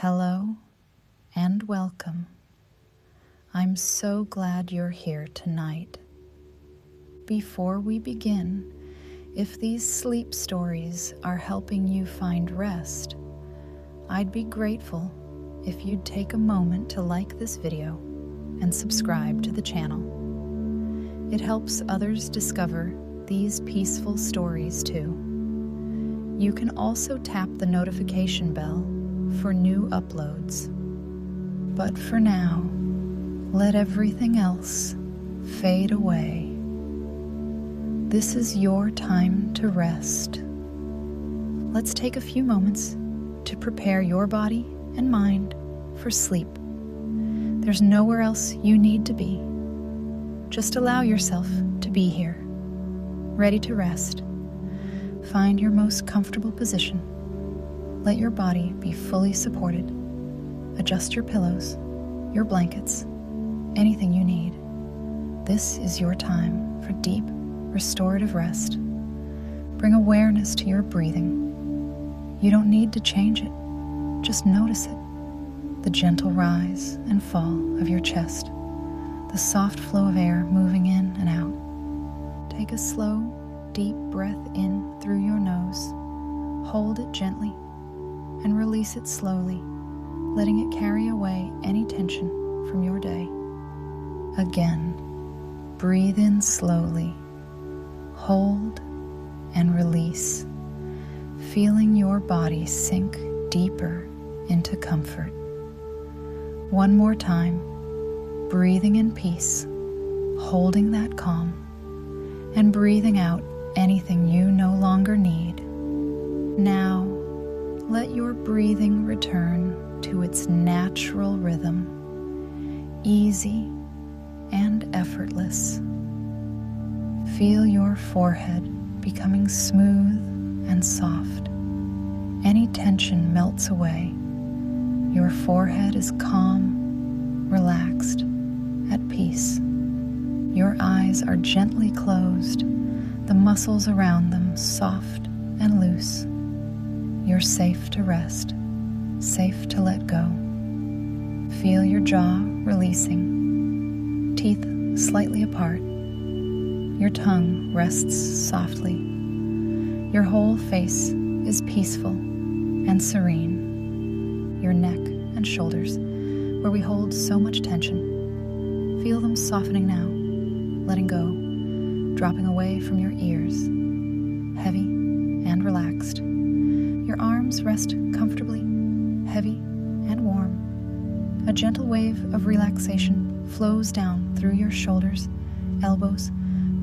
Hello and welcome. I'm so glad you're here tonight. Before we begin, if these sleep stories are helping you find rest, I'd be grateful if you'd take a moment to like this video and subscribe to the channel. It helps others discover these peaceful stories too. You can also tap the notification bell for new uploads. But for now, let everything else fade away. This is your time to rest. Let's take a few moments to prepare your body and mind for sleep. There's nowhere else you need to be. Just allow yourself to be here, ready to rest. Find your most comfortable position. Let your body be fully supported. Adjust your pillows, your blankets, anything you need. This is your time for deep, restorative rest. Bring awareness to your breathing. You don't need to change it. Just notice it. The gentle rise and fall of your chest. The soft flow of air moving in and out. Take a slow, deep breath in through your nose. Hold it gently and release it slowly, letting it carry away any tension from your day. Again, breathe in slowly, hold and release, feeling your body sink deeper into comfort. One more time, breathing in peace, holding that calm, and breathing out anything you no longer need. Now, let your breathing return to its natural rhythm, easy and effortless. Feel your forehead becoming smooth and soft. Any tension melts away. Your forehead is calm, relaxed, at peace. Your eyes are gently closed, the muscles around them soft and loose. You're safe to rest, safe to let go. Feel your jaw releasing, teeth slightly apart. Your tongue rests softly. Your whole face is peaceful and serene. Your neck and shoulders, where we hold so much tension, feel them softening now, letting go, dropping away from your ears, heavy and relaxed. Your arms rest comfortably, heavy and warm. A gentle wave of relaxation flows down through your shoulders, elbows,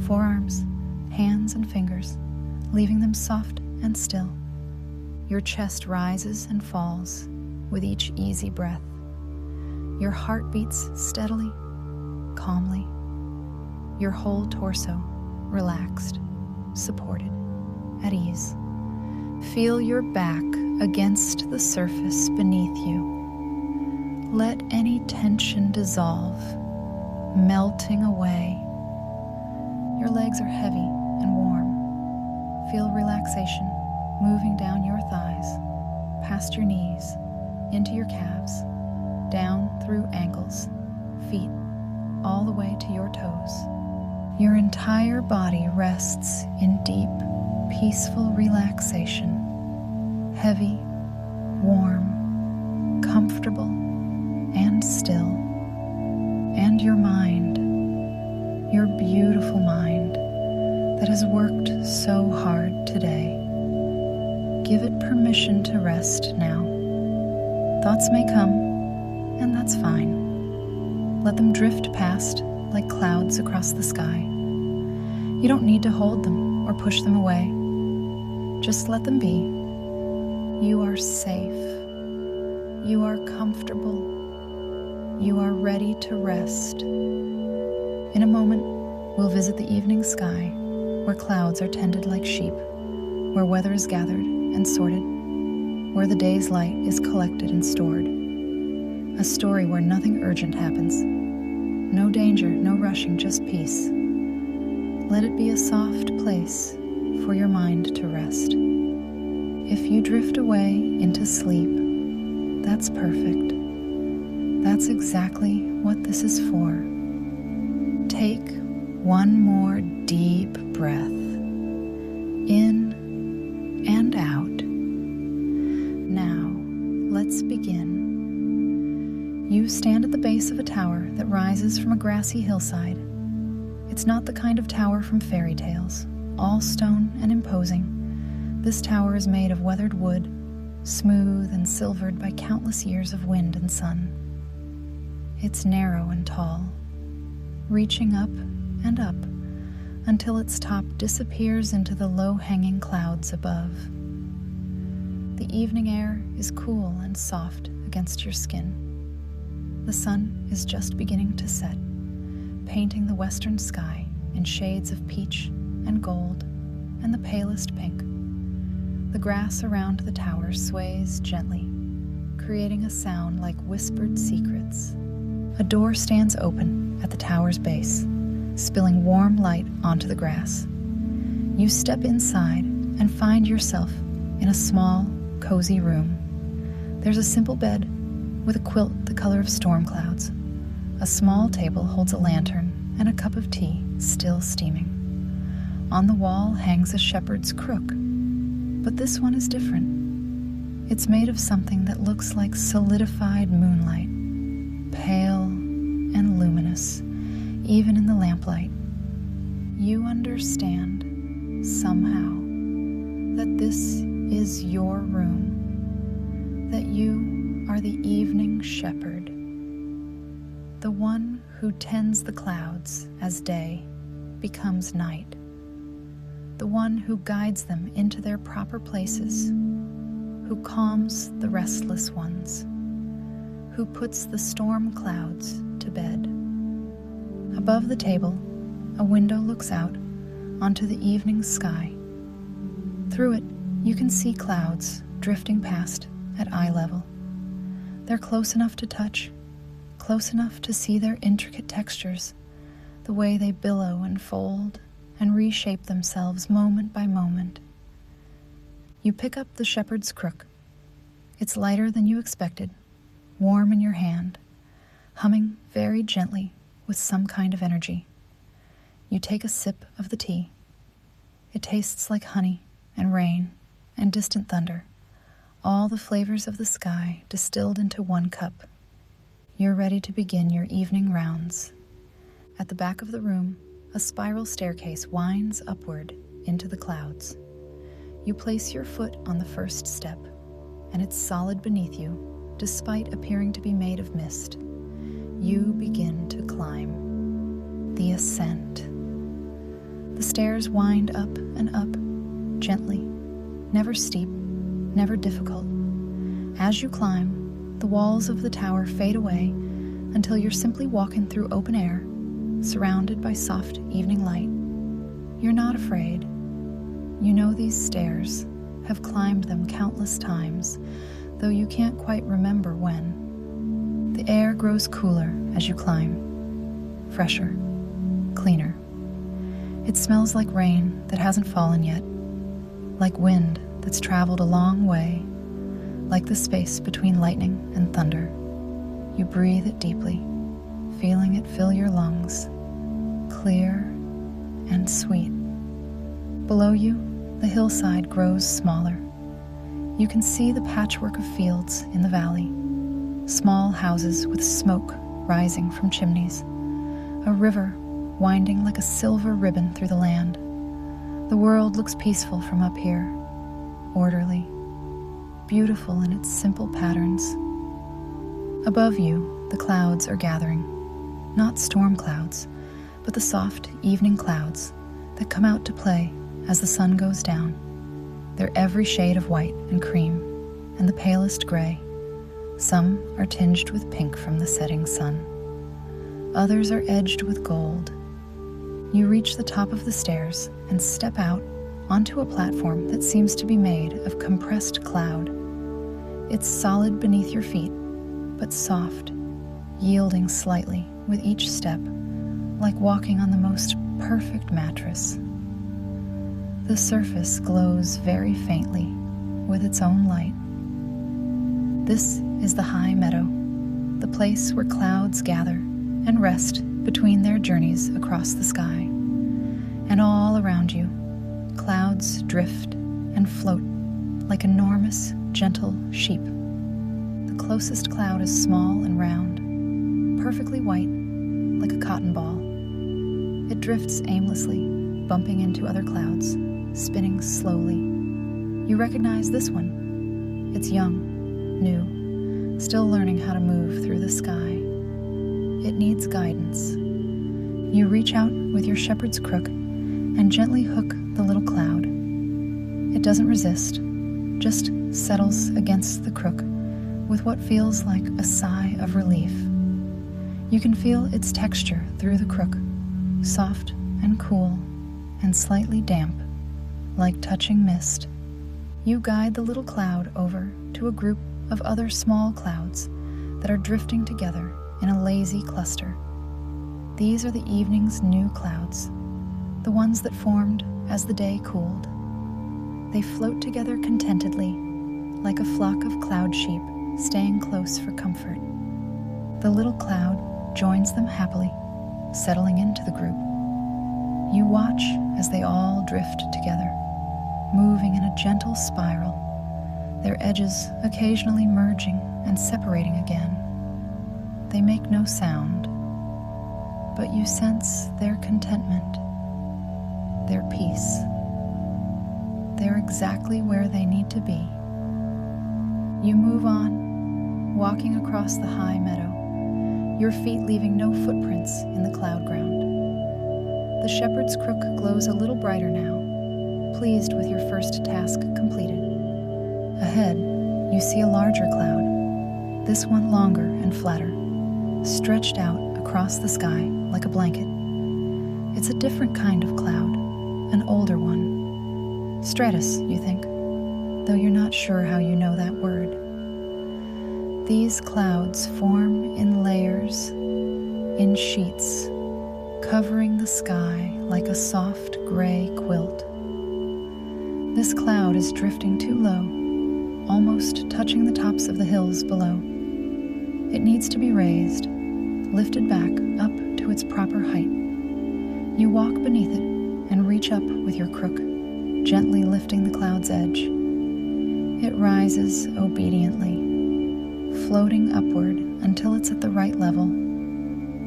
forearms, hands and fingers, leaving them soft and still. Your chest rises and falls with each easy breath. Your heart beats steadily, calmly. Your whole torso relaxed, supported, at ease. Feel your back against the surface beneath you. Let any tension dissolve, melting away. Your legs are heavy and warm. Feel relaxation moving down your thighs, past your knees, into your calves, down through ankles, feet, all the way to your toes. Your entire body rests in deep, peaceful relaxation, heavy, warm, comfortable, and still. And your mind, your beautiful mind that has worked so hard today, give it permission to rest now. Thoughts may come, and that's fine. Let them drift past like clouds across the sky. You don't need to hold them or push them away. Just let them be. You are safe. You are comfortable. You are ready to rest. In a moment, we'll visit the evening sky, where clouds are tended like sheep, where weather is gathered and sorted, where the day's light is collected and stored. A story where nothing urgent happens. No danger, no rushing, just peace. Let it be a soft place for your mind to rest. If you drift away into sleep, That's perfect. That's exactly what this is for. Take one more deep breath, in and out. Now, let's begin. You stand at the base of a tower that rises from a grassy hillside. It's not the kind of tower from fairy tales, all stone and imposing. This tower is made of weathered wood, smooth and silvered by countless years of wind and sun. It's narrow and tall, reaching up and up until its top disappears into the low-hanging clouds above. The evening air is cool and soft against your skin. The sun is just beginning to set, painting the western sky in shades of peach and gold and the palest pink. The grass around the tower sways gently, creating a sound like whispered secrets. A door stands open at the tower's base, spilling warm light onto the grass. You step inside and find yourself in a small, cozy room. There's a simple bed with a quilt the color of storm clouds. A small table holds a lantern and a cup of tea still steaming. On the wall hangs a shepherd's crook, but this one is different. It's made of something that looks like solidified moonlight, pale and luminous, even in the lamplight. You understand, somehow, that this is your room, that you are the evening shepherd, the one who tends the clouds as day becomes night, the one who guides them into their proper places, who calms the restless ones, who puts the storm clouds to bed. Above the table, a window looks out onto the evening sky. Through it, you can see clouds drifting past at eye level. They're close enough to touch, close enough to see their intricate textures, the way they billow and fold and reshape themselves moment by moment. You pick up the shepherd's crook. It's lighter than you expected, warm in your hand, humming very gently with some kind of energy. You take a sip of the tea. It tastes like honey and rain and distant thunder, all the flavors of the sky distilled into one cup. You're ready to begin your evening rounds. At the back of the room, a spiral staircase winds upward into the clouds. You place your foot on the first step, and it's solid beneath you, despite appearing to be made of mist. You begin to climb. The ascent. The stairs wind up and up, gently, never steep, never difficult. As you climb, the walls of the tower fade away until you're simply walking through open air, surrounded by soft evening light. You're not afraid. You know these stairs, have climbed them countless times, though you can't quite remember when. The air grows cooler as you climb, fresher, cleaner. It smells like rain that hasn't fallen yet, like wind that's traveled a long way, like the space between lightning and thunder. You breathe it deeply, feeling it fill your lungs, clear and sweet. Below you, the hillside grows smaller. You can see the patchwork of fields in the valley, small houses with smoke rising from chimneys, a river winding like a silver ribbon through the land. The world looks peaceful from up here, orderly, beautiful in its simple patterns. Above you, the clouds are gathering, not storm clouds, but the soft evening clouds that come out to play as the sun goes down. They're every shade of white and cream and the palest gray. Some are tinged with pink from the setting sun. Others are edged with gold. You reach the top of the stairs and step out onto a platform that seems to be made of compressed cloud. It's solid beneath your feet, but soft, yielding slightly with each step, like walking on the most perfect mattress. The surface glows very faintly with its own light. This is the High Meadow, the place where clouds gather and rest between their journeys across the sky. And all around you, clouds drift and float like enormous, gentle sheep. The closest cloud is small and round, perfectly white, like a cotton ball. It drifts aimlessly, bumping into other clouds, spinning slowly. You recognize this one. It's young, new, still learning how to move through the sky. It needs guidance. You reach out with your shepherd's crook and gently hook the little cloud. It doesn't resist, just settles against the crook with what feels like a sigh of relief. You can feel its texture through the crook, soft and cool and slightly damp, like touching mist. You guide the little cloud over to a group of other small clouds that are drifting together in a lazy cluster. These are the evening's new clouds, the ones that formed as the day cooled. They float together contentedly, like a flock of cloud sheep staying close for comfort. The little cloud joins them happily, settling into the group. You watch as they all drift together, moving in a gentle spiral, their edges occasionally merging and separating again. They make no sound, but you sense their contentment, their peace. They're exactly where they need to be. You move on, walking across the High Meadow, your feet leaving no footprints in the cloud ground. The shepherd's crook glows a little brighter now, pleased with your first task completed. Ahead, you see a larger cloud, this one longer and flatter, stretched out across the sky like a blanket. It's a different kind of cloud, an older one. Stratus, you think, though you're not sure how you know that word. These clouds form in layers, in sheets, covering the sky like a soft gray quilt. This cloud is drifting too low, almost touching the tops of the hills below. It needs to be raised, lifted back up to its proper height. You walk beneath it and reach up with your crook, gently lifting the cloud's edge. It rises obediently, floating upward until it's at the right level,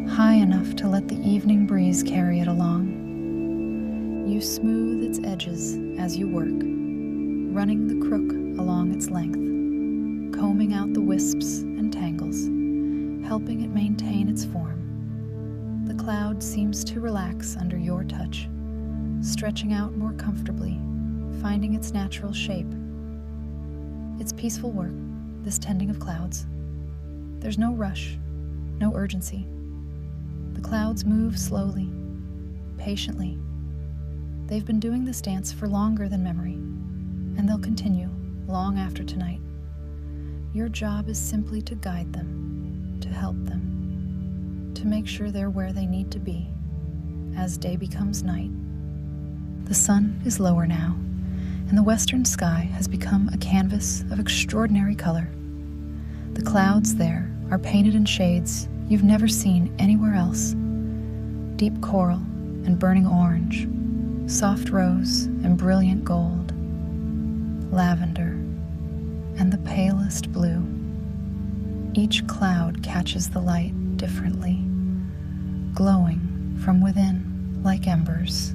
high enough to let the evening breeze carry it along. You smooth its edges as you work, running the crook along its length, combing out the wisps and tangles, helping it maintain its form. The cloud seems to relax under your touch, stretching out more comfortably, finding its natural shape. It's peaceful work, this tending of clouds. There's no rush, no urgency. The clouds move slowly, patiently. They've been doing this dance for longer than memory, and they'll continue long after tonight. Your job is simply to guide them, to help them, to make sure they're where they need to be as day becomes night. The sun is lower now, and the western sky has become a canvas of extraordinary color. The clouds there are painted in shades you've never seen anywhere else. Deep coral and burning orange, soft rose and brilliant gold, lavender and the palest blue. Each cloud catches the light differently, glowing from within like embers.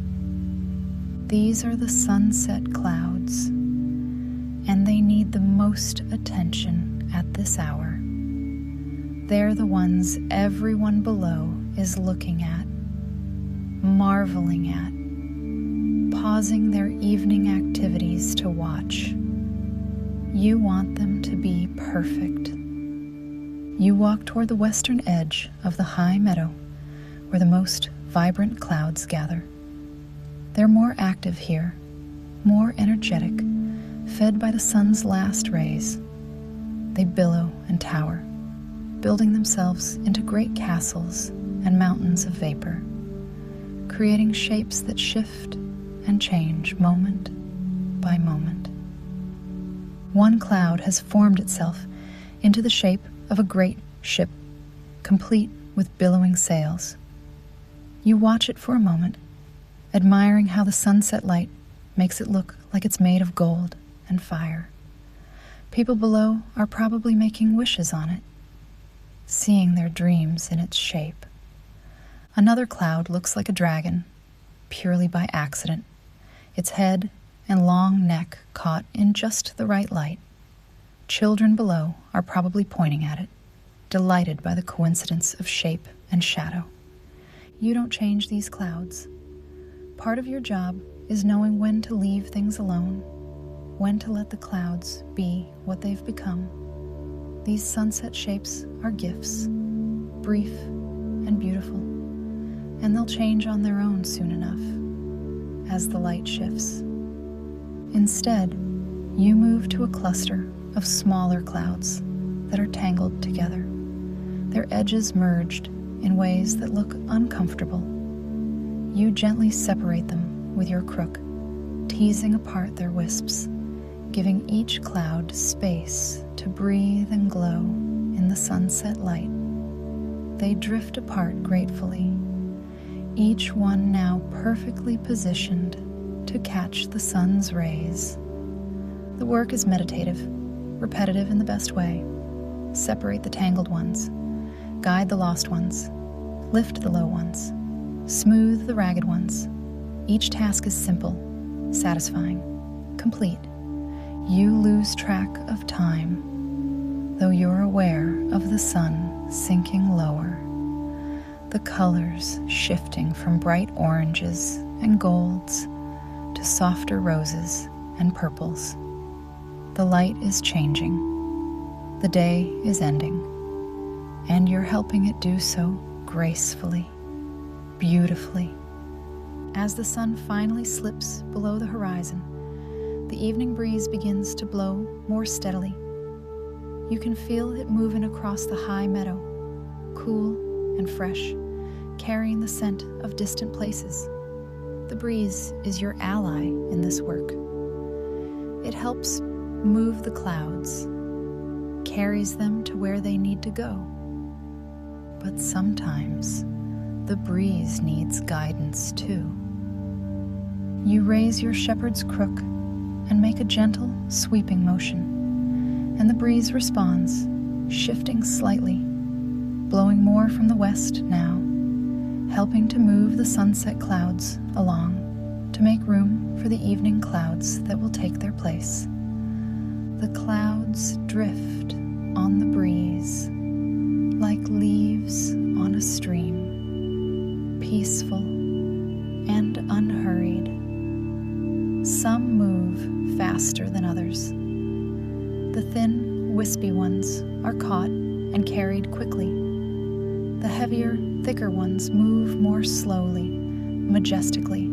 These are the sunset clouds, and they need the most attention at this hour. They're the ones everyone below is looking at, marveling at, pausing their evening activities to watch. You want them to be perfect. You walk toward the western edge of the High Meadow, where the most vibrant clouds gather. They're more active here, more energetic, fed by the sun's last rays. They billow and tower, building themselves into great castles and mountains of vapor, creating shapes that shift and change moment by moment. One cloud has formed itself into the shape of a great ship, complete with billowing sails. You watch it for a moment, admiring how the sunset light makes it look like it's made of gold and fire. People below are probably making wishes on it, seeing their dreams in its shape. Another cloud looks like a dragon, purely by accident, its head and long neck caught in just the right light. Children below are probably pointing at it, delighted by the coincidence of shape and shadow. You don't change these clouds. Part of your job is knowing when to leave things alone, when to let the clouds be what they've become. These sunset shapes are gifts, brief and beautiful, and they'll change on their own soon enough, as the light shifts. Instead, you move to a cluster of smaller clouds that are tangled together, their edges merged in ways that look uncomfortable. You gently separate them with your crook, teasing apart their wisps, giving each cloud space to breathe and glow in the sunset light. They drift apart gratefully, each one now perfectly positioned to catch the sun's rays. The work is meditative, repetitive in the best way. Separate the tangled ones, guide the lost ones, lift the low ones, smooth the ragged ones. Each task is simple, satisfying, complete. You lose track of time, though you're aware of the sun sinking lower, the colors shifting from bright oranges and golds to softer roses and purples. The light is changing. The day is ending, and you're helping it do so gracefully, beautifully. As the sun finally slips below the horizon, the evening breeze begins to blow more steadily. You can feel it moving across the high meadow, cool and fresh, carrying the scent of distant places. The breeze is your ally in this work. It helps move the clouds, carries them to where they need to go. But sometimes the breeze needs guidance too. You raise your shepherd's crook and make a gentle, sweeping motion, and the breeze responds, shifting slightly, blowing more from the west now, helping to move the sunset clouds along to make room for the evening clouds that will take their place. The clouds drift on the breeze like leaves on a stream, peaceful and unhurried. Some move faster than others. The thin, wispy ones are caught and carried quickly. The heavier, thicker ones move more slowly, majestically,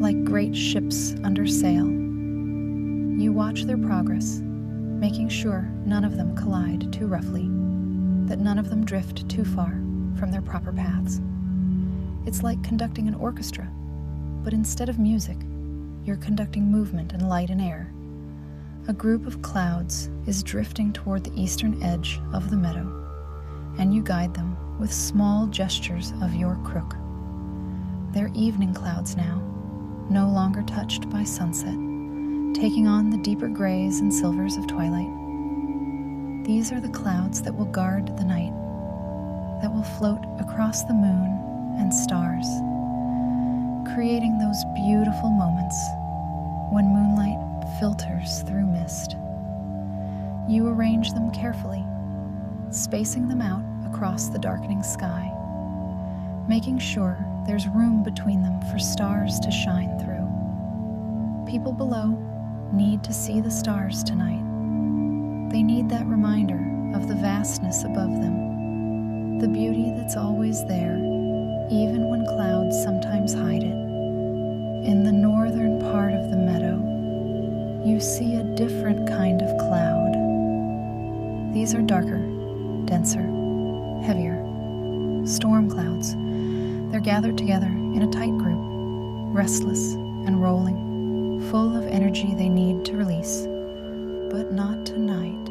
like great ships under sail. You watch their progress, making sure none of them collide too roughly, that none of them drift too far from their proper paths. It's like conducting an orchestra, but instead of music, you're conducting movement and light and air. A group of clouds is drifting toward the eastern edge of the meadow, and you guide them with small gestures of your crook. They're evening clouds now, no longer touched by sunset, taking on the deeper grays and silvers of twilight. These are the clouds that will guard the night, that will float across the moon and stars, creating those beautiful moments when moonlight filters through mist. You arrange them carefully, spacing them out across the darkening sky, making sure there's room between them for stars to shine through. People below need to see the stars tonight. They need that reminder of the vastness above them, the beauty that's always there, even when clouds sometimes hide it. In the northern part of the meadow, you see a different kind of cloud. These are darker, denser, heavier, storm clouds. They're gathered together in a tight group, restless and rolling, full of energy they need to release. But not tonight.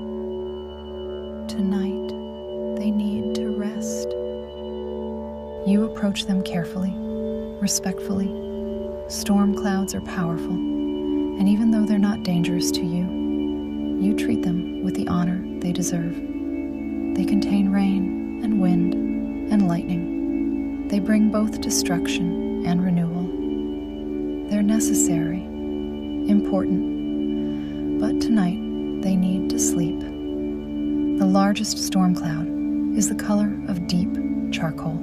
tonight they need to rest. You approach them carefully, respectfully. Storm clouds are powerful, and even though they're not dangerous to you, you treat them with the honor they deserve. They contain rain and wind and lightning. They bring both destruction and renewal. They're necessary, important, but tonight they need to sleep. The largest storm cloud is the color of deep charcoal,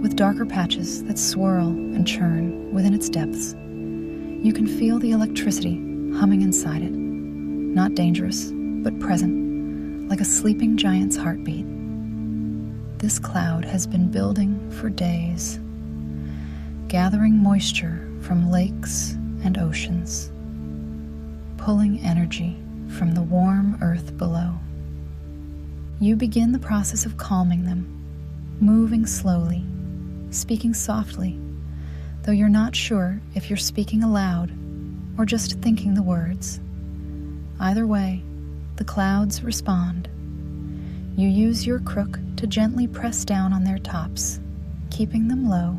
with darker patches that swirl and churn within its depths. You can feel the electricity humming inside it, not dangerous, but present, like a sleeping giant's heartbeat. This cloud has been building for days, gathering moisture from lakes and oceans, pulling energy from the warm earth below. You begin the process of calming them, moving slowly, speaking softly, though you're not sure if you're speaking aloud or just thinking the words. Either way, the clouds respond. You use your crook to gently press down on their tops, keeping them low,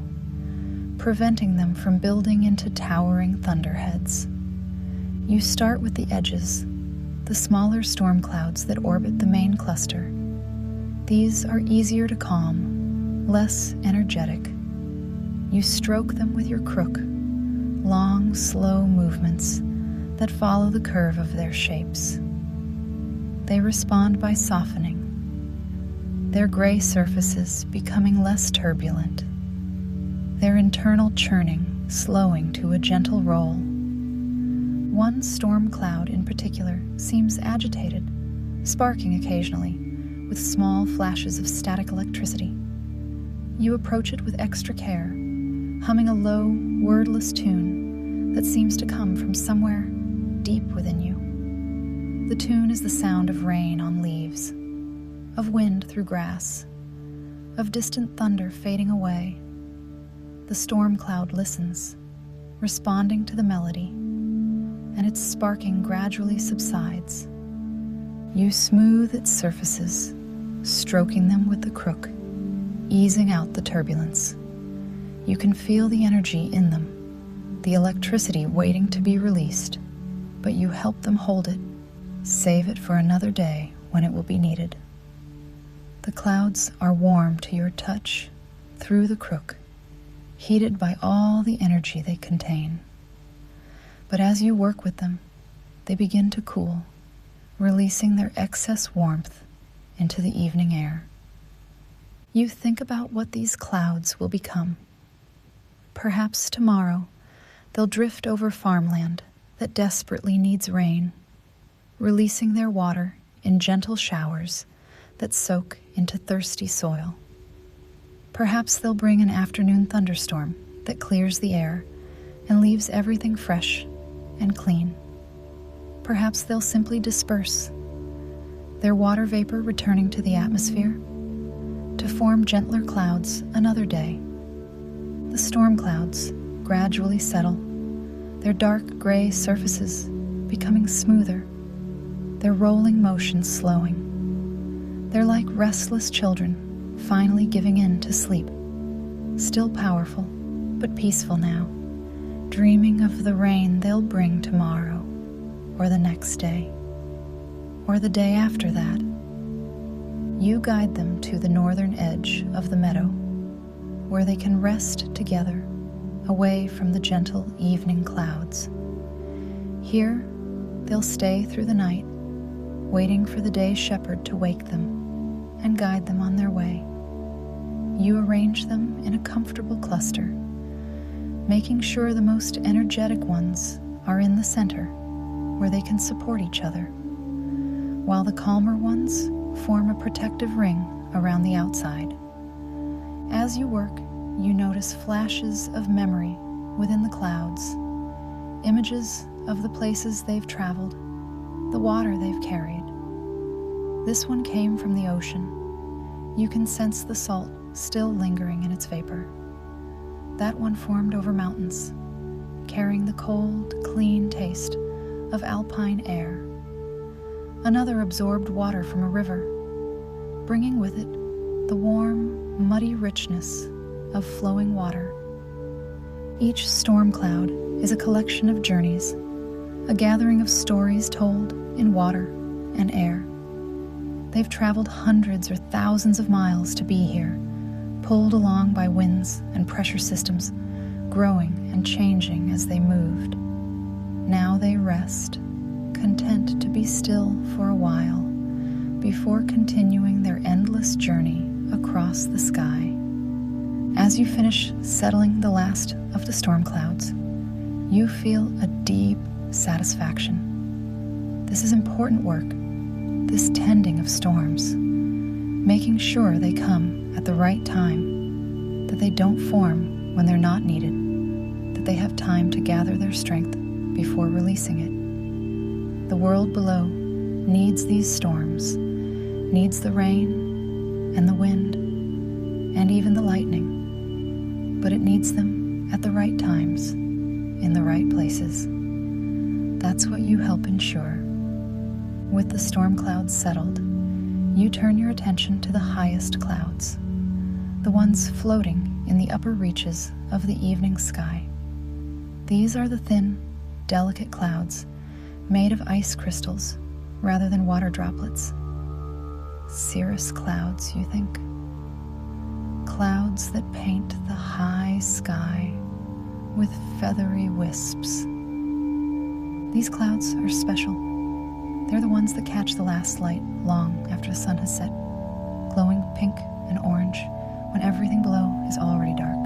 preventing them from building into towering thunderheads. You start with the edges, the smaller storm clouds that orbit the main cluster. These are easier to calm, less energetic. You stroke them with your crook, long, slow movements that follow the curve of their shapes. They respond by softening, their gray surfaces becoming less turbulent, their internal churning slowing to a gentle roll. One storm cloud in particular seems agitated, sparking occasionally with small flashes of static electricity. You approach it with extra care, humming a low, wordless tune that seems to come from somewhere deep within you. The tune is the sound of rain on leaves, of wind through grass, of distant thunder fading away. The storm cloud listens, responding to the melody, and its sparking gradually subsides. You smooth its surfaces, stroking them with the crook, easing out the turbulence. You can feel the energy in them, the electricity waiting to be released, but you help them hold it, save it for another day when it will be needed. The clouds are warm to your touch through the crook, heated by all the energy they contain. But as you work with them, they begin to cool, releasing their excess warmth into the evening air. You think about what these clouds will become. Perhaps tomorrow they'll drift over farmland that desperately needs rain, releasing their water in gentle showers that soak into thirsty soil. Perhaps they'll bring an afternoon thunderstorm that clears the air and leaves everything fresh and clean. Perhaps they'll simply disperse, their water vapor returning to the atmosphere to form gentler clouds another day. The storm clouds gradually settle, their dark gray surfaces becoming smoother, their rolling motion slowing. They're like restless children finally giving in to sleep, still powerful, but peaceful now, dreaming of the rain they'll bring tomorrow, or the next day, or the day after that. You guide them to the northern edge of the meadow, where they can rest together, away from the gentle evening clouds. Here, they'll stay through the night, waiting for the day shepherd to wake them and guide them on their way. You arrange them in a comfortable cluster, making sure the most energetic ones are in the center, where they can support each other, while the calmer ones form a protective ring around the outside. As you work, you notice flashes of memory within the clouds, images of the places they've traveled, the water they've carried. This one came from the ocean. You can sense the salt still lingering in its vapor. That one formed over mountains, carrying the cold, clean taste of alpine air. Another absorbed water from a river, bringing with it the warm, muddy richness of flowing water. Each storm cloud is a collection of journeys, a gathering of stories told in water and air. They've traveled hundreds or thousands of miles to be here, pulled along by winds and pressure systems, growing and changing as they moved. Now they rest, content to be still for a while, before continuing their endless journey across the sky. As you finish settling the last of the storm clouds, you feel a deep satisfaction. This is important work, this tending of storms, making sure they come at the right time, that they don't form when they're not needed, that they have time to gather their strength before releasing it. The world below needs these storms, needs the rain and the wind and even the lightning, but it needs them at the right times, in the right places. That's what you help ensure. With the storm clouds settled, you turn your attention to the highest clouds, the ones floating in the upper reaches of the evening sky. These are the thin, delicate clouds made of ice crystals rather than water droplets. Cirrus clouds, you think? Clouds that paint the high sky with feathery wisps. These clouds are special. They're the ones that catch the last light long after the sun has set, glowing pink and orange when everything below is already dark.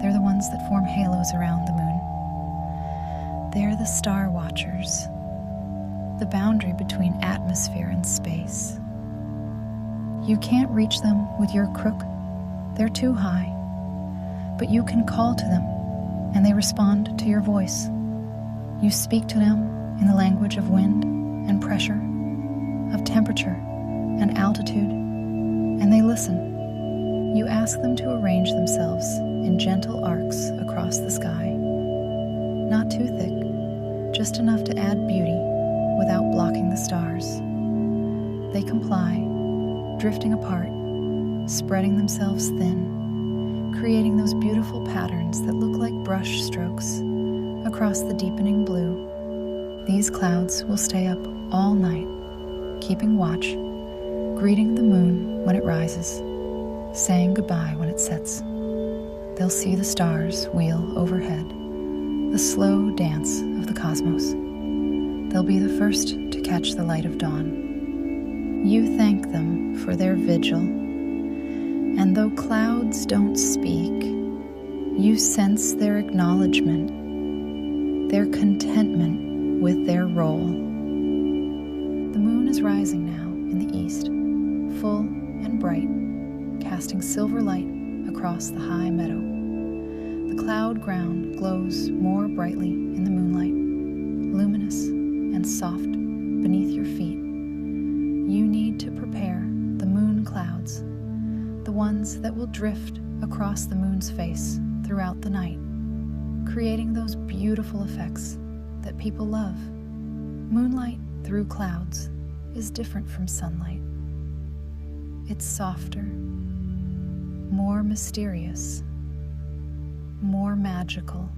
They're the ones that form halos around the moon. They're the star watchers, the boundary between atmosphere and space. You can't reach them with your crook. They're too high. But you can call to them, and they respond to your voice. You speak to them in the language of wind and pressure, of temperature and altitude, and they listen. You ask them to arrange themselves in gentle arcs across the sky. Not too thick, just enough to add beauty without blocking the stars. They comply, drifting apart, spreading themselves thin, creating those beautiful patterns that look like brush strokes across the deepening blue. These clouds will stay up all night, keeping watch, greeting the moon when it rises, saying goodbye when it sets. They'll see the stars wheel overhead, the slow dance of the cosmos. They'll be the first to catch the light of dawn. You thank them for their vigil, and though clouds don't speak, you sense their acknowledgement, their contentment with their role. The moon is rising now in the east, full and bright, casting silver light across the high meadow. The cloud ground glows more brightly in the moonlight, luminous and soft beneath your feet. You need to prepare the moon clouds, the ones that will drift across the moon's face throughout the night, creating those beautiful effects that people love. Moonlight through clouds is different from sunlight. It's softer, more mysterious, more magical.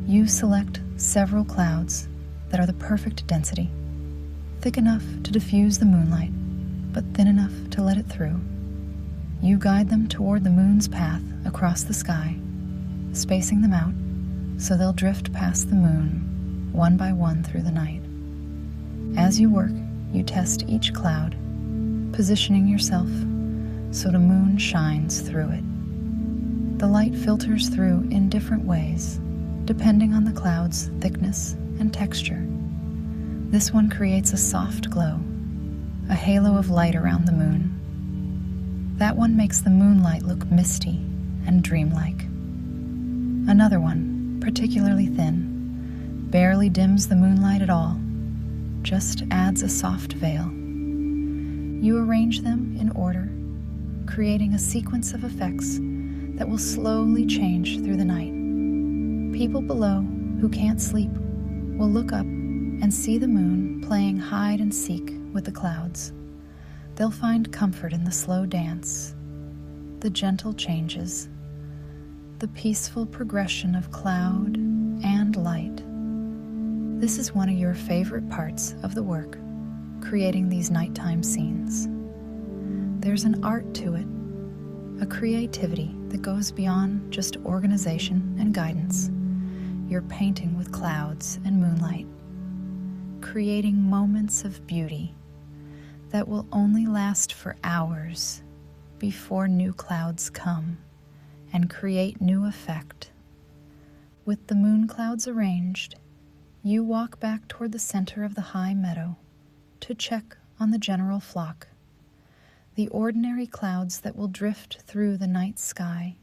You select several clouds that are the perfect density, thick enough to diffuse the moonlight, but thin enough to let it through. You guide them toward the moon's path across the sky, spacing them out so they'll drift past the moon, one by one through the night. As you work, you test each cloud, positioning yourself so the moon shines through it. The light filters through in different ways, depending on the cloud's thickness and texture. This one creates a soft glow, a halo of light around the moon. That one makes the moonlight look misty and dreamlike. Another one, particularly thin, barely dims the moonlight at all, just adds a soft veil. You arrange them in order, creating a sequence of effects that will slowly change through the night. People below who can't sleep will look up and see the moon playing hide and seek with the clouds. They'll find comfort in the slow dance, the gentle changes, the peaceful progression of cloud and light. This is one of your favorite parts of the work, creating these nighttime scenes. There's an art to it, a creativity that goes beyond just organization and guidance. You're painting with clouds and moonlight, creating moments of beauty that will only last for hours before new clouds come and create new effect. With the moon clouds arranged, you walk back toward the center of the High Meadow to check on the general flock, the ordinary clouds that will drift through the night sky,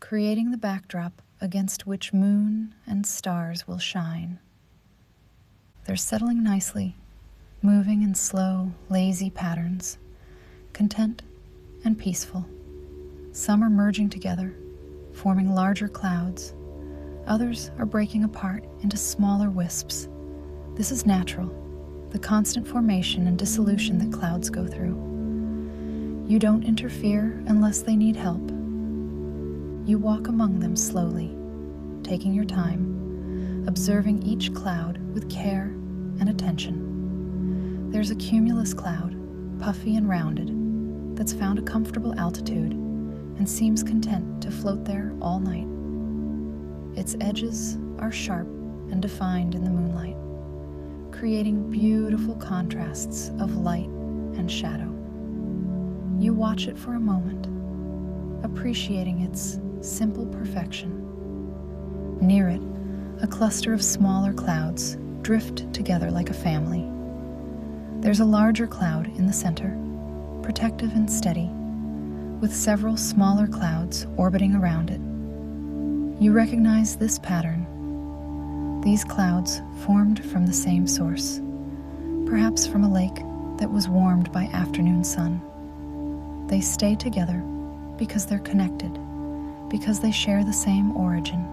creating the backdrop against which moon and stars will shine. They're settling nicely, moving in slow, lazy patterns, content and peaceful. Some are merging together, forming larger clouds. Others are breaking apart into smaller wisps. This is natural, the constant formation and dissolution that clouds go through. You don't interfere unless they need help. You walk among them slowly, taking your time, observing each cloud with care and attention. There's a cumulus cloud, puffy and rounded, that's found a comfortable altitude and seems content to float there all night. Its edges are sharp and defined in the moonlight, creating beautiful contrasts of light and shadow. You watch it for a moment, appreciating its simple perfection. Near it, a cluster of smaller clouds drift together like a family. There's a larger cloud in the center, protective and steady, with several smaller clouds orbiting around it. You recognize this pattern. These clouds formed from the same source, perhaps from a lake that was warmed by afternoon sun. They stay together because they're connected, because they share the same origin.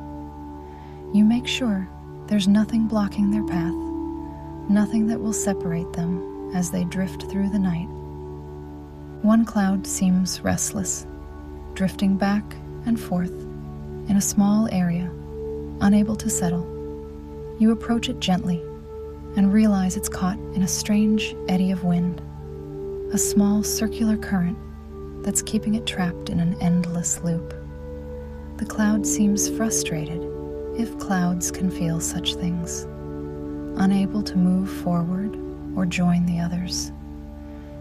You make sure there's nothing blocking their path, nothing that will separate them as they drift through the night. One cloud seems restless, drifting back and forth in a small area, unable to settle. You approach it gently and realize it's caught in a strange eddy of wind, a small circular current that's keeping it trapped in an endless loop. The cloud seems frustrated, if clouds can feel such things, unable to move forward or join the others.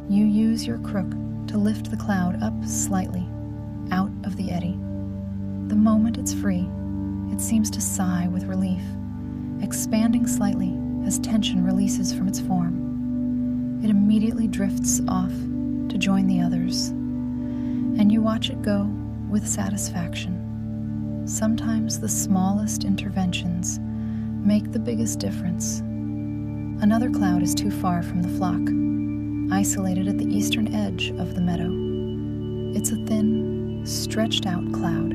You use your crook to lift the cloud up slightly, out of the eddy. The moment it's free, it seems to sigh with relief, expanding slightly as tension releases from its form. It immediately drifts off to join the others, and you watch it go with satisfaction. Sometimes the smallest interventions make the biggest difference. Another cloud is too far from the flock, isolated at the eastern edge of the meadow. It's a thin, stretched-out cloud,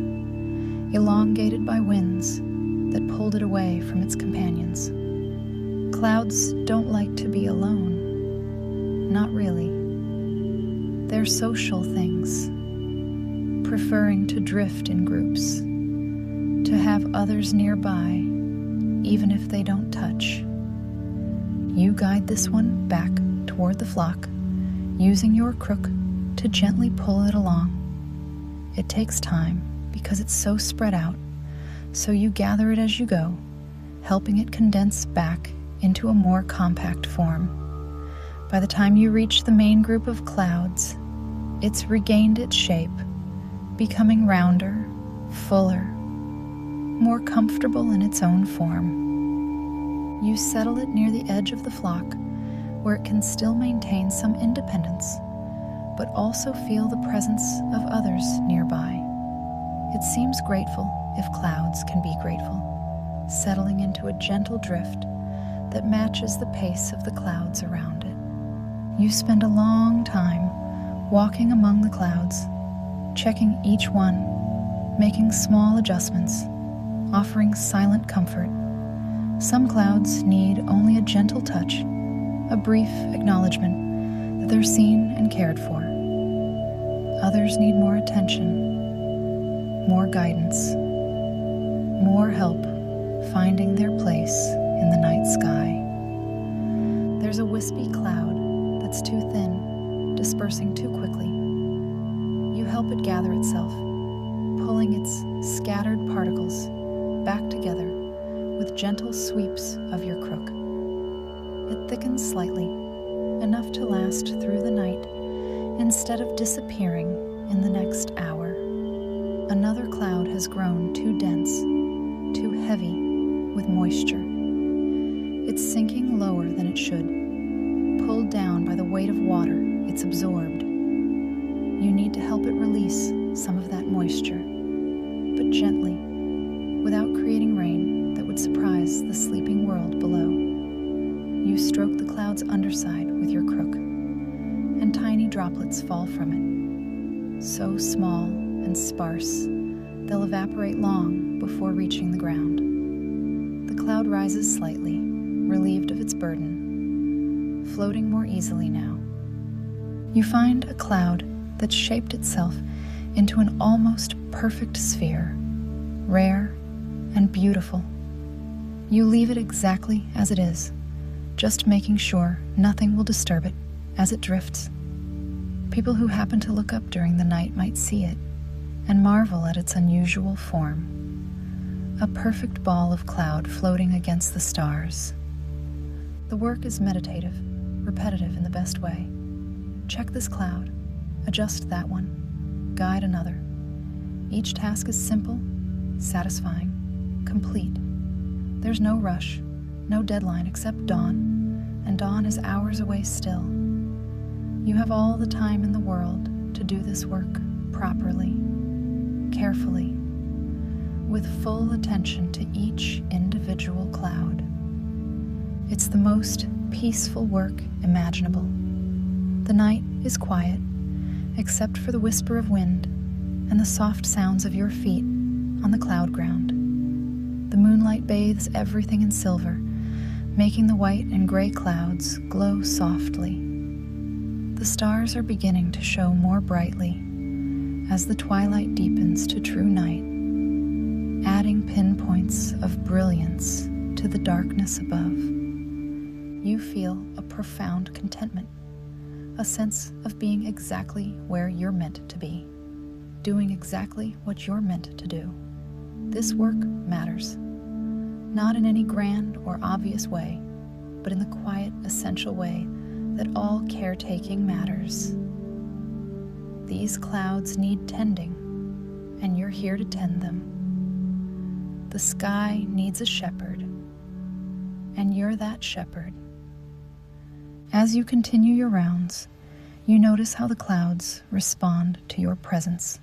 elongated by winds that pulled it away from its companions. Clouds don't like to be alone. Not really. They're social things, preferring to drift in groups, to have others nearby, even if they don't touch. You guide this one back toward the flock, using your crook to gently pull it along. It takes time because it's so spread out, so you gather it as you go, helping it condense back into a more compact form. By the time you reach the main group of clouds, it's regained its shape, becoming rounder, fuller, more comfortable in its own form. You settle it near the edge of the flock, where it can still maintain some independence, but also feel the presence of others nearby. It seems grateful if clouds can be grateful, settling into a gentle drift that matches the pace of the clouds around it. You spend a long time walking among the clouds, checking each one, making small adjustments, offering silent comfort. Some clouds need only a gentle touch, a brief acknowledgement that they're seen and cared for. Others need more attention, more guidance, more help finding their place in the night sky. There's a wispy cloud that's too thin, dispersing too quickly. You help it gather itself, pulling its scattered particles back together with gentle sweeps of your crook. It thickens slightly, enough to last through the night instead of disappearing in the next hour. Another cloud has grown too dense, too heavy with moisture. It's sinking lower than it should, pulled down by the weight of water it's absorbed. You need to help it release some of that moisture, but gently, without creating rain that would surprise the sleeping world below. You stroke the cloud's underside with your crook, and tiny droplets fall from it, so small and sparse they'll evaporate long before reaching the ground. The cloud rises slightly, relieved of its burden, floating more easily now. You find a cloud that's shaped itself into an almost perfect sphere, rare and beautiful. You leave it exactly as it is, just making sure nothing will disturb it as it drifts. People who happen to look up during the night might see it and marvel at its unusual form. A perfect ball of cloud floating against the stars. The work is meditative, repetitive in the best way. Check this cloud, adjust that one, guide another. Each task is simple, satisfying, complete. There's no rush, no deadline except dawn, and dawn is hours away still. You have all the time in the world to do this work properly, carefully, with full attention to each individual cloud. It's the most peaceful work imaginable. The night is quiet, except for the whisper of wind and the soft sounds of your feet on the cloud ground. The moonlight bathes everything in silver, making the white and gray clouds glow softly. The stars are beginning to show more brightly as the twilight deepens to true night, adding pinpoints of brilliance to the darkness above. You feel a profound contentment, a sense of being exactly where you're meant to be, doing exactly what you're meant to do. This work matters, not in any grand or obvious way, but in the quiet, essential way that all caretaking matters. These clouds need tending, and you're here to tend them. The sky needs a shepherd, and you're that shepherd. As you continue your rounds, you notice how the clouds respond to your presence.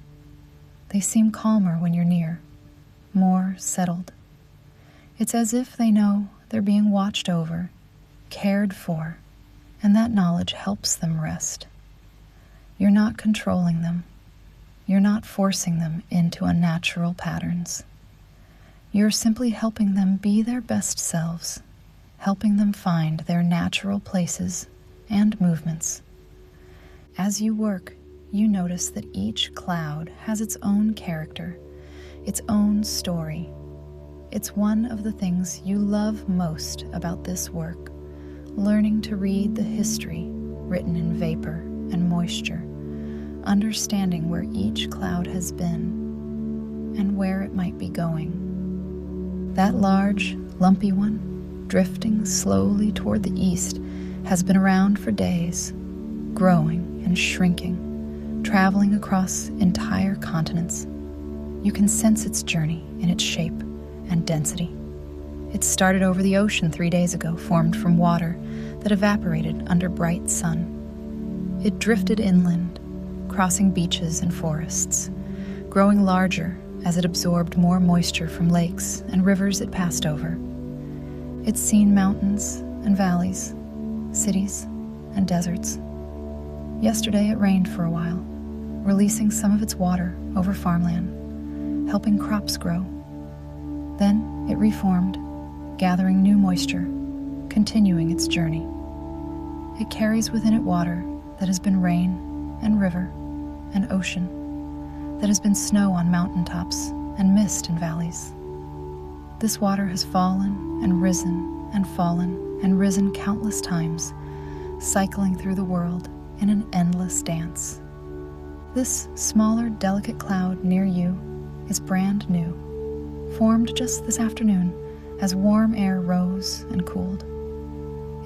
They seem calmer when you're near, more settled. It's as if they know they're being watched over, cared for, and that knowledge helps them rest. You're not controlling them. You're not forcing them into unnatural patterns. You're simply helping them be their best selves, helping them find their natural places and movements. As you work, you notice that each cloud has its own character, its own story. It's one of the things you love most about this work, learning to read the history written in vapor and moisture, understanding where each cloud has been and where it might be going. That large, lumpy one, drifting slowly toward the east, has been around for days, growing and shrinking, traveling across entire continents. You can sense its journey in its shape and density. It started over the ocean 3 days ago, formed from water that evaporated under bright sun. It drifted inland, crossing beaches and forests, growing larger as it absorbed more moisture from lakes and rivers it passed over. It's seen mountains and valleys, cities and deserts. Yesterday it rained for a while, releasing some of its water over farmland, helping crops grow. Then it reformed, gathering new moisture, continuing its journey. It carries within it water that has been rain and river and ocean, that has been snow on mountaintops and mist in valleys. This water has fallen and risen and fallen and risen countless times, cycling through the world in an endless dance. This smaller, delicate cloud near you is brand new, formed just this afternoon as warm air rose and cooled.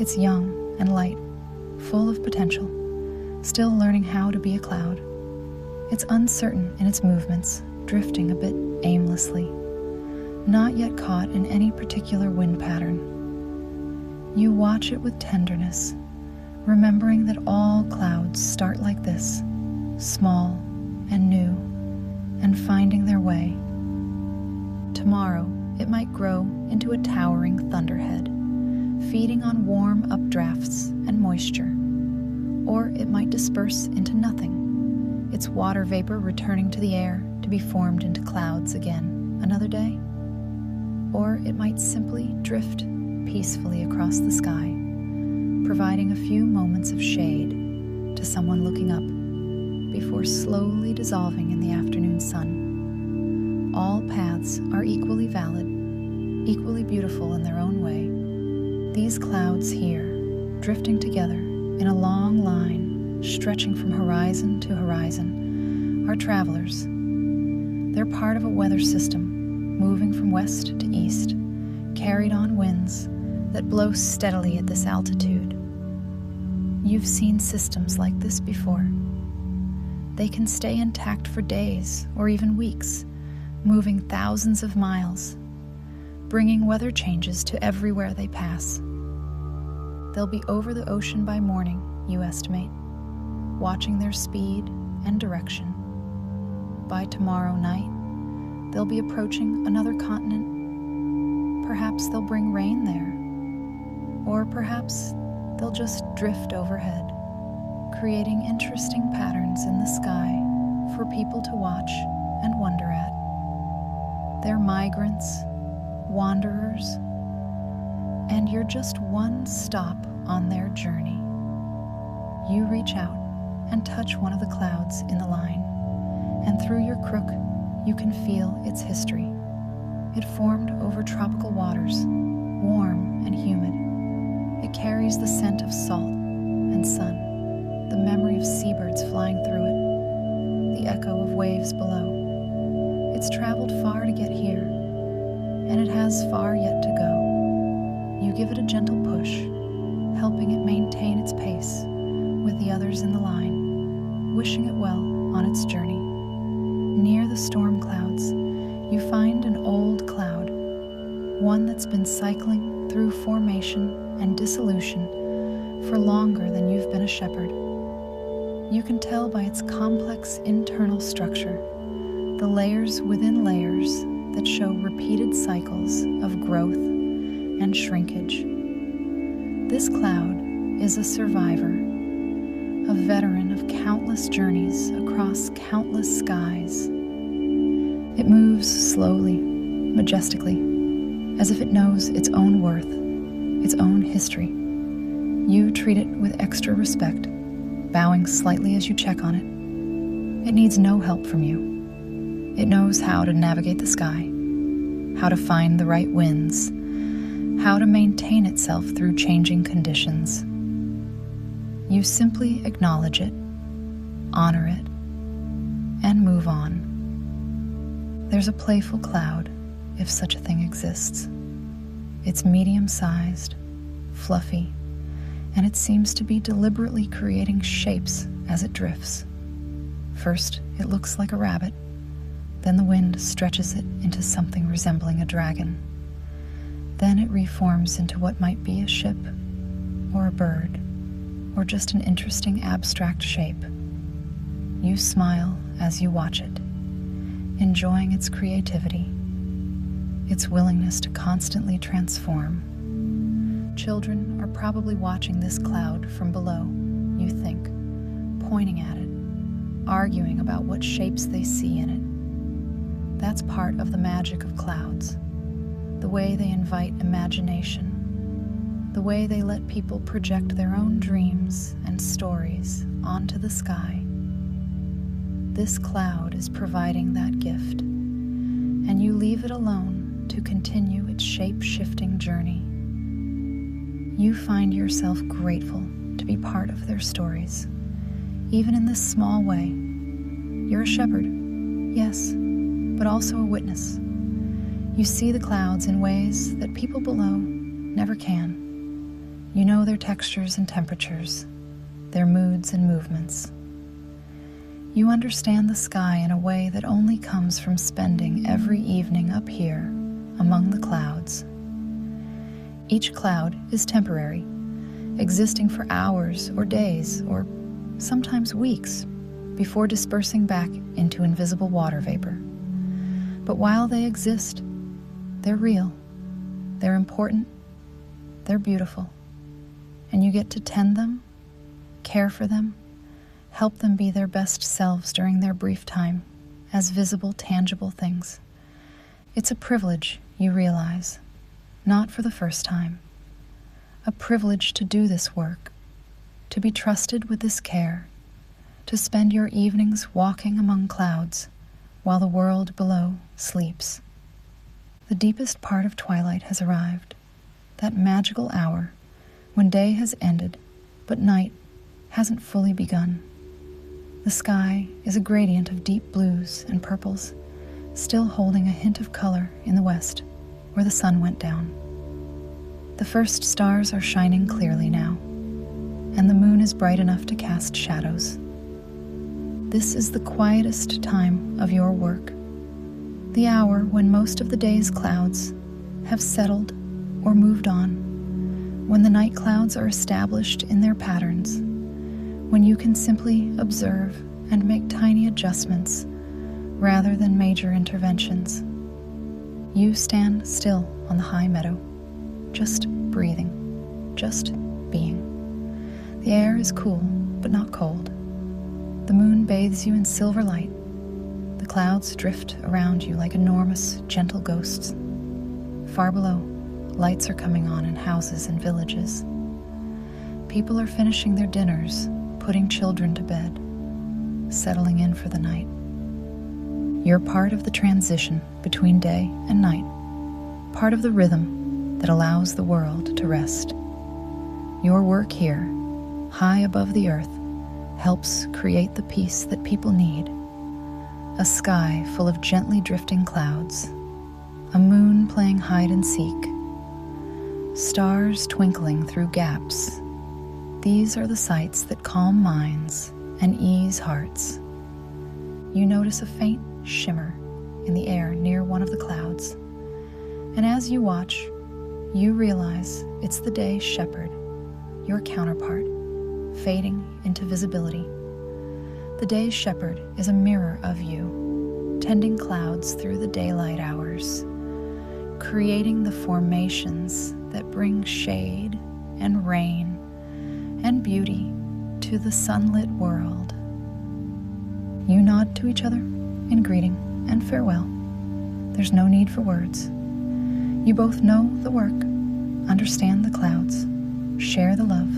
It's young and light, full of potential, still learning how to be a cloud. It's uncertain in its movements, drifting a bit aimlessly, not yet caught in any particular wind pattern. You watch it with tenderness, remembering that all clouds start like this, small and new, and finding their way. Tomorrow, it might grow into a towering thunderhead, feeding on warm updrafts and moisture. Or it might disperse into nothing, its water vapor returning to the air to be formed into clouds again another day. Or it might simply drift peacefully across the sky, providing a few moments of shade to someone looking up before slowly dissolving in the afternoon sun. All paths are equally valid, equally beautiful in their own way. These clouds here, drifting together in a long line, stretching from horizon to horizon, are travelers. They're part of a weather system, moving from west to east, carried on winds that blow steadily at this altitude. You've seen systems like this before. They can stay intact for days or even weeks, moving thousands of miles, bringing weather changes to everywhere they pass. They'll be over the ocean by morning, you estimate, watching their speed and direction. By tomorrow night, they'll be approaching another continent. Perhaps they'll bring rain there, or perhaps they'll just drift overhead, creating interesting patterns in the sky for people to watch and wonder at. They're migrants, wanderers, and you're just one stop on their journey. You reach out and touch one of the clouds in the line, and through your crook, you can feel its history. It formed over tropical waters, warm and humid. It carries the scent of salt and sun, the memory of seabirds flying through it, the echo of waves below. It's traveled far to get here, and it has far yet to go. You give it a gentle push, helping it maintain its pace with the others in the line, wishing it well on its journey. Near the storm clouds, you find an old cloud, one that's been cycling through formation and dissolution for longer than you've been a shepherd. You can tell by its complex internal structure, the layers within layers that show repeated cycles of growth and shrinkage. This cloud is a survivor, a veteran of countless journeys across countless skies. It moves slowly, majestically, as if it knows its own worth, its own history. You treat it with extra respect, bowing slightly as you check on it. It needs no help from you. It knows how to navigate the sky, how to find the right winds, how to maintain itself through changing conditions. You simply acknowledge it, honor it, and move on. There's a playful cloud, if such a thing exists. It's medium-sized, fluffy, and it seems to be deliberately creating shapes as it drifts. First, it looks like a rabbit. Then the wind stretches it into something resembling a dragon. Then it reforms into what might be a ship, or a bird, or just an interesting abstract shape. You smile as you watch it, enjoying its creativity, its willingness to constantly transform. Children are probably watching this cloud from below, you think, pointing at it, arguing about what shapes they see in it. That's part of the magic of clouds, the way they invite imagination, the way they let people project their own dreams and stories onto the sky. This cloud is providing that gift, and you leave it alone to continue its shape-shifting journey. You find yourself grateful to be part of their stories, even in this small way. You're a shepherd, yes, but also a witness. You see the clouds in ways that people below never can. You know their textures and temperatures, their moods and movements. You understand the sky in a way that only comes from spending every evening up here among the clouds. Each cloud is temporary, existing for hours or days or sometimes weeks before dispersing back into invisible water vapor. But while they exist, they're real, they're important, they're beautiful, and you get to tend them, care for them, help them be their best selves during their brief time as visible, tangible things. It's a privilege, you realize, not for the first time. A privilege to do this work, to be trusted with this care, to spend your evenings walking among clouds while the world below sleeps. The deepest part of twilight has arrived, that magical hour when day has ended but night hasn't fully begun. The sky is a gradient of deep blues and purples, still holding a hint of color in the west where the sun went down. The first stars are shining clearly now, and the moon is bright enough to cast shadows. This is the quietest time of your work, the hour when most of the day's clouds have settled or moved on, when the night clouds are established in their patterns, when you can simply observe and make tiny adjustments rather than major interventions. You stand still on the high meadow, just breathing, just being. The air is cool, but not cold. The moon bathes you in silver light. The clouds drift around you like enormous, gentle ghosts. Far below, lights are coming on in houses and villages. People are finishing their dinners, putting children to bed, settling in for the night. You're part of the transition between day and night, part of the rhythm that allows the world to rest. Your work here, high above the earth, helps create the peace that people need. A sky full of gently drifting clouds, a moon playing hide and seek, stars twinkling through gaps. These are the sights that calm minds and ease hearts. You notice a faint shimmer in the air near one of the clouds, and as you watch, you realize it's the day shepherd, your counterpart, fading into visibility. The day shepherd is a mirror of you, tending clouds through the daylight hours, creating the formations that bring shade and rain and beauty to the sunlit world. You nod to each other in greeting and farewell. There's no need for words. You both know the work, understand the clouds, share the love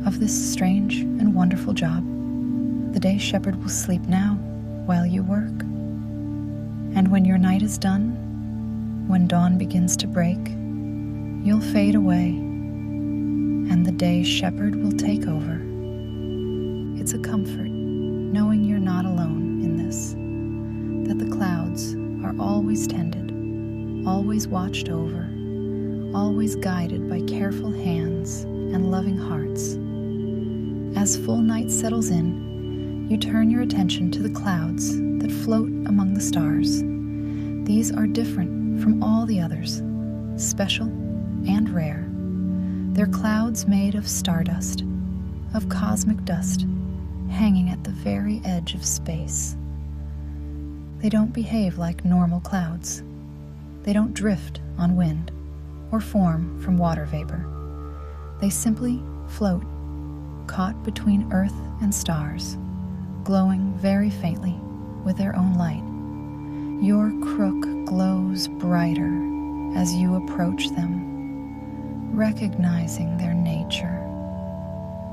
of this strange and wonderful job. The day shepherd will sleep now while you work. And when your night is done, when dawn begins to break, you'll fade away, and the day shepherd will take over. It's a comfort knowing you're not alone in this, that the clouds are always tended, always watched over, always guided by careful hands and loving hearts. As full night settles in, you turn your attention to the clouds that float among the stars. These are different from all the others, special and rare. They're clouds made of stardust, of cosmic dust, hanging at the very edge of space. They don't behave like normal clouds. They don't drift on wind or form from water vapor. They simply float, caught between earth and stars, glowing very faintly with their own light. Your crook glows brighter as you approach them, recognizing their nature.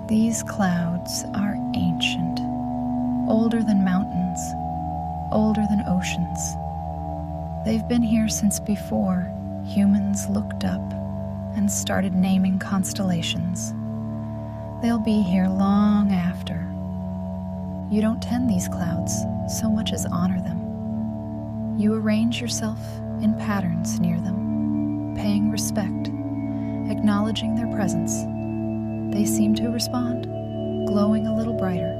These clouds are ancient, older than mountains, older than oceans. They've been here since before humans looked up and started naming constellations. They'll be here long after. You don't tend these clouds so much as honor them. You arrange yourself in patterns near them, paying respect, acknowledging their presence. They seem to respond, glowing a little brighter,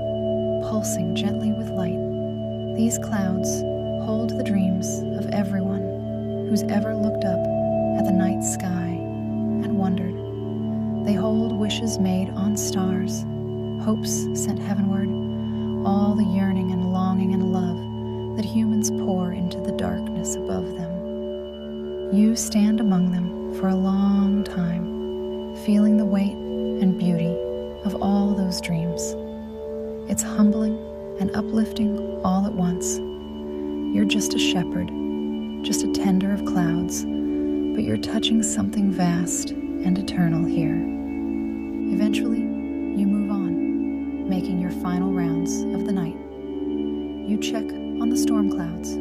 pulsing gently with light. These clouds hold the dreams of everyone who's ever looked up at the night sky and wondered. They hold wishes made on stars, hopes sent heavenward, all the yearning and longing and love that humans pour into the darkness above them. You stand among them for a long time, feeling the weight and beauty of all those dreams. It's humbling and uplifting all at once. You're just a shepherd, just a tender of clouds, but you're touching something vast and eternal here. Eventually, you move on, making your final rounds of the night. You check on the storm clouds,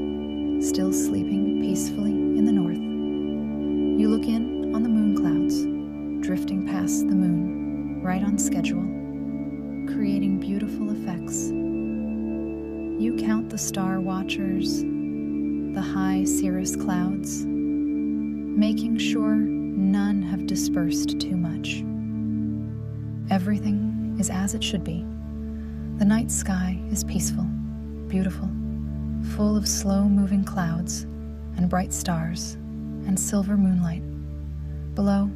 still sleeping peacefully in the north. You look in on the moon clouds, drifting past the moon, right on schedule, creating beautiful effects. You count the star watchers, the high cirrus clouds, making sure none have dispersed too much. Everything is as it should be. The night sky is peaceful, beautiful, full of slow-moving clouds and bright stars and silver moonlight. Below,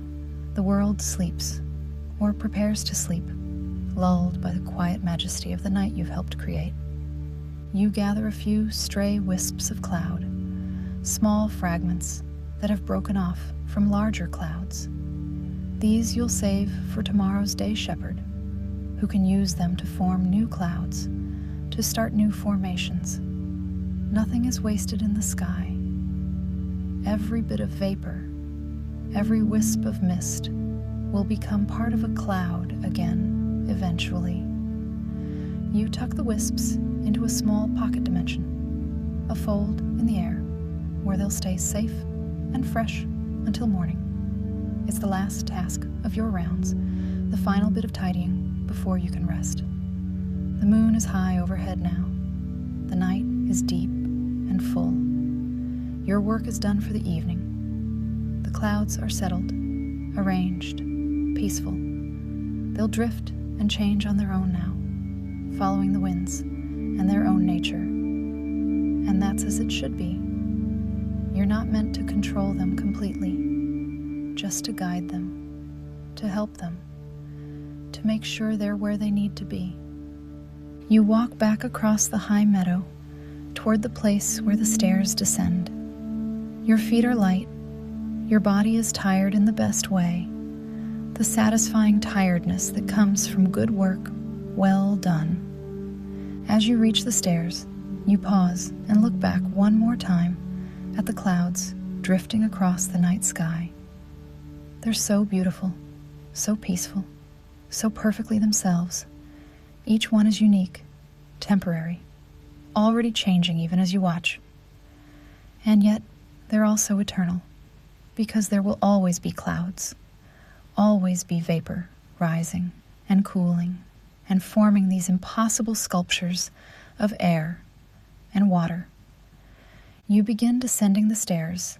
the world sleeps, or prepares to sleep, lulled by the quiet majesty of the night you've helped create. You gather a few stray wisps of cloud, small fragments that have broken off from larger clouds. These you'll save for tomorrow's day shepherd, who can use them to form new clouds, to start new formations. Nothing is wasted in the sky. Every bit of vapor, every wisp of mist will become part of a cloud again, eventually. You tuck the wisps into a small pocket dimension, a fold in the air, where they'll stay safe and fresh until morning. It's the last task of your rounds, the final bit of tidying before you can rest. The moon is high overhead now. The night is deep and full. Your work is done for the evening. The clouds are settled, arranged, peaceful. They'll drift and change on their own now, following the winds and their own nature. And that's as it should be. You're not meant to control them completely, just to guide them, to help them, to make sure they're where they need to be. You walk back across the high meadow toward the place where the stairs descend. Your feet are light, your body is tired in the best way, the satisfying tiredness that comes from good work well done. As you reach the stairs, you pause and look back one more time at the clouds drifting across the night sky. They're so beautiful, so peaceful, so perfectly themselves. Each one is unique, temporary, already changing even as you watch. And yet, they're also eternal, because there will always be clouds, always be vapor rising and cooling and forming these impossible sculptures of air and water. You begin descending the stairs,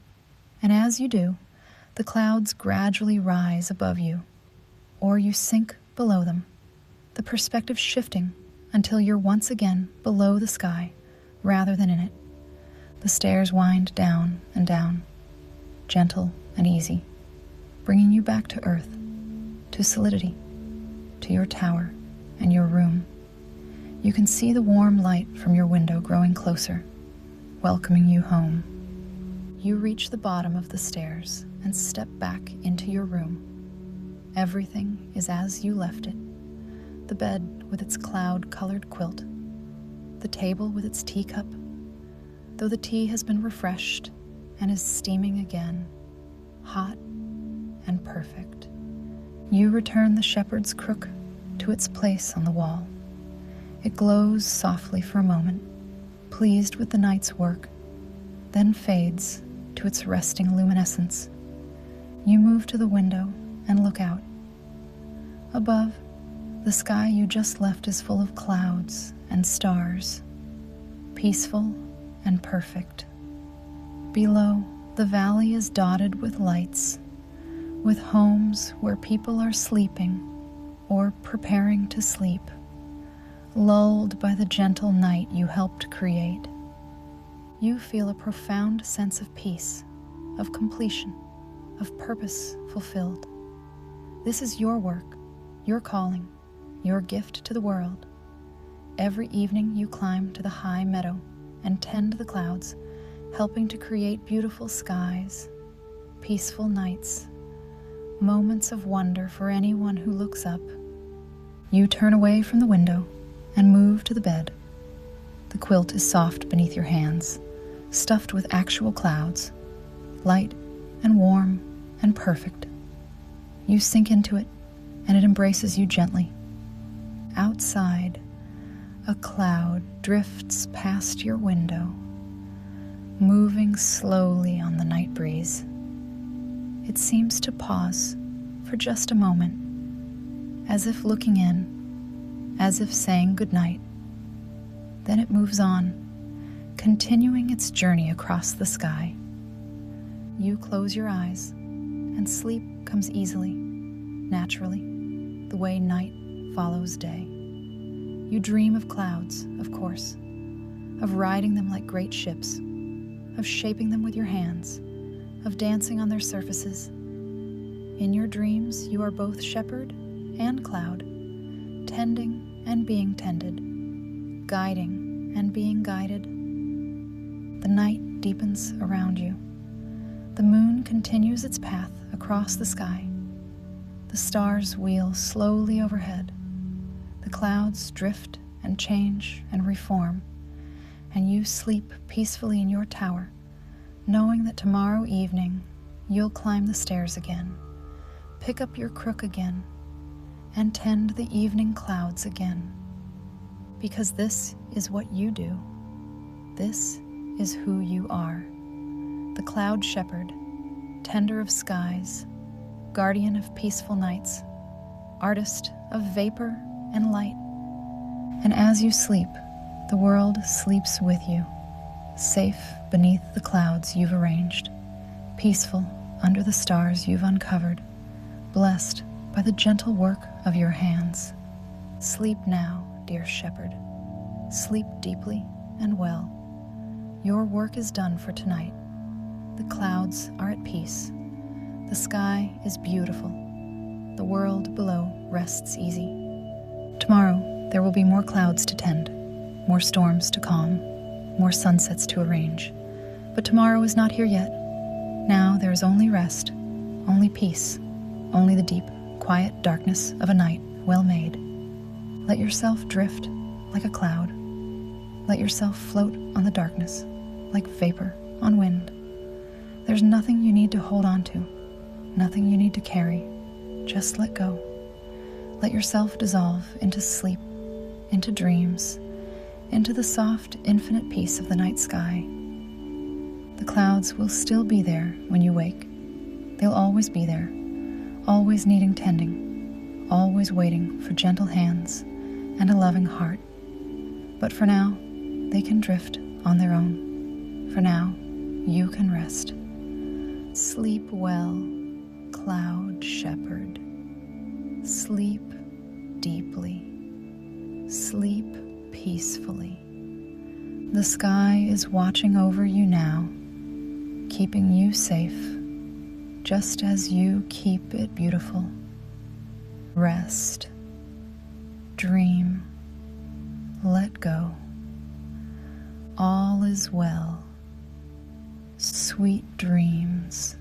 and as you do, the clouds gradually rise above you, or you sink below them, the perspective shifting until you're once again below the sky rather than in it. The stairs wind down and down, gentle and easy, bringing you back to earth, to solidity, to your tower and your room. You can see the warm light from your window growing closer, welcoming you home. You reach the bottom of the stairs and step back into your room. Everything is as you left it. The bed with its cloud-colored quilt, the table with its teacup, though the tea has been refreshed and is steaming again, hot and perfect. You return the shepherd's crook to its place on the wall. It glows softly for a moment, pleased with the night's work, then fades to its resting luminescence. You move to the window and look out. Above, the sky you just left is full of clouds and stars, peaceful and perfect. Below, the valley is dotted with lights, with homes where people are sleeping or preparing to sleep, lulled by the gentle night you helped create. You feel a profound sense of peace, of completion, of purpose fulfilled. This is your work, your calling, your gift to the world. Every evening you climb to the High Meadow and tend the clouds, helping to create beautiful skies, peaceful nights, moments of wonder for anyone who looks up. You turn away from the window and move to the bed. The quilt is soft beneath your hands, stuffed with actual clouds, light and warm and perfect. You sink into it, and it embraces you gently. Outside, a cloud drifts past your window, moving slowly on the night breeze. It seems to pause for just a moment, as if looking in, as if saying goodnight. Then it moves on, continuing its journey across the sky. You close your eyes, and sleep comes easily, naturally, the way night follows day. You dream of clouds, of course, of riding them like great ships, of shaping them with your hands, of dancing on their surfaces. In your dreams, you are both shepherd and cloud, tending and being tended, guiding and being guided. The night deepens around you. The moon continues its path across the sky. The stars wheel slowly overhead. The clouds drift and change and reform, and you sleep peacefully in your tower, knowing that tomorrow evening you'll climb the stairs again, pick up your crook again, and tend the evening clouds again. Because this is what you do. This is who you are. The cloud shepherd, tender of skies, guardian of peaceful nights, artist of vapor and light. And as you sleep, the world sleeps with you, safe beneath the clouds you've arranged, peaceful under the stars you've uncovered, blessed by the gentle work of your hands. Sleep now, dear shepherd. Sleep deeply and well. Your work is done for tonight. The clouds are at peace. The sky is beautiful. The world below rests easy. Tomorrow, there will be more clouds to tend, more storms to calm, more sunsets to arrange. But tomorrow is not here yet. Now there is only rest, only peace, only the deep, quiet darkness of a night well made. Let yourself drift like a cloud. Let yourself float on the darkness like vapor on wind. There's nothing you need to hold on to, nothing you need to carry. Just let go. Let yourself dissolve into sleep, into dreams, into the soft, infinite peace of the night sky. The clouds will still be there when you wake. They'll always be there, always needing tending, always waiting for gentle hands and a loving heart. But for now, they can drift on their own. For now, you can rest. Sleep well, cloud shepherd. Sleep deeply. Sleep peacefully. The sky is watching over you now, keeping you safe, just as you keep it beautiful. Rest. Dream. Let go. All is well. Sweet dreams.